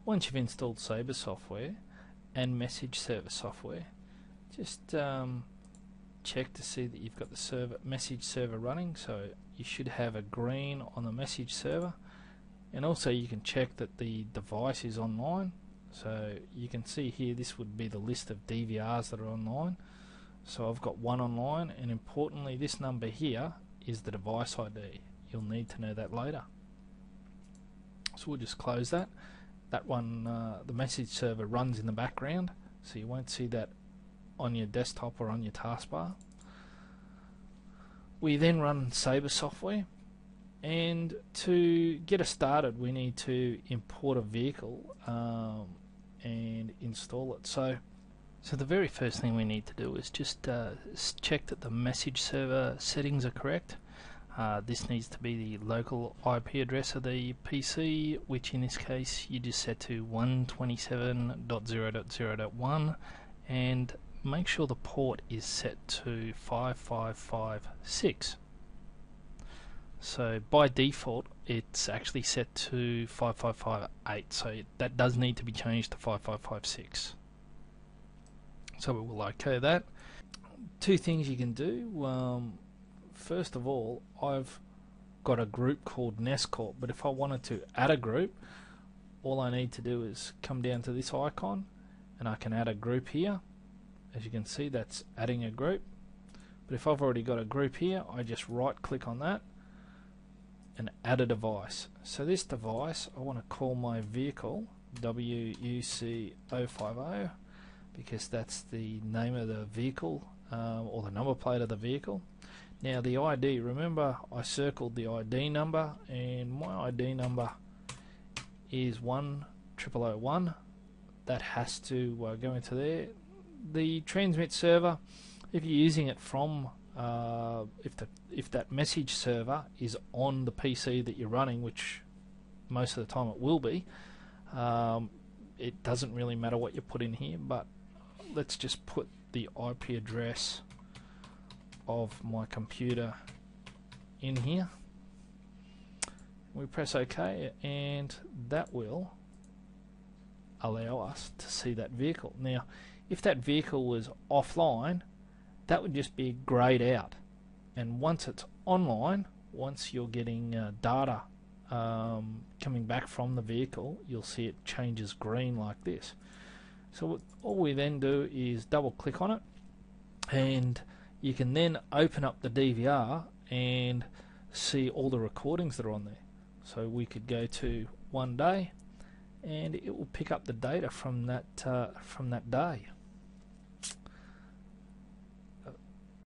once you've installed Ceiba software and message server software, just check to see that you've got the message server running. So you should have a green on the message server, and also you can check that the device is online. So you can see here, this would be the list of DVRs that are online. So I've got one online, and importantly, this number here is the device ID. You'll need to know that later. So we'll just close that. That one, the message server runs in the background, so you won't see that on your desktop or on your taskbar. We then run Ceiba software, and to get us started we need to import a vehicle and install it. So the very first thing we need to do is just check that the message server settings are correct. This needs to be the local IP address of the PC, which in this case you just set to 127.0.0.1, and make sure the port is set to 5556. So by default it's actually set to 5558, so that does need to be changed to 5556. So we will OK that. Two things you can do. First of all, I've got a group called Ness, but if I wanted to add a group, all I need to do is come down to this icon and I can add a group here. As you can see, that's adding a group. But if I've already got a group here, I just right click on that and add a device. So this device, I want to call my vehicle WUC050, because that's the name of the vehicle, or the number plate of the vehicle. Now the ID, remember I circled the ID number, and my ID number is 10001. That has to go into there. The transmit server, if you're using it from if that message server is on the PC that you're running, which most of the time it will be, it doesn't really matter what you put in here, but let's just put the IP address of my computer in here. We press OK, and that will allow us to see that vehicle. Now if that vehicle was offline, that would just be grayed out, and once it's online, once you're getting data coming back from the vehicle, you'll see it changes green like this. So all we then do is double click on it, and you can then open up the DVR and see all the recordings that are on there. So we could go to one day and it will pick up the data from that day.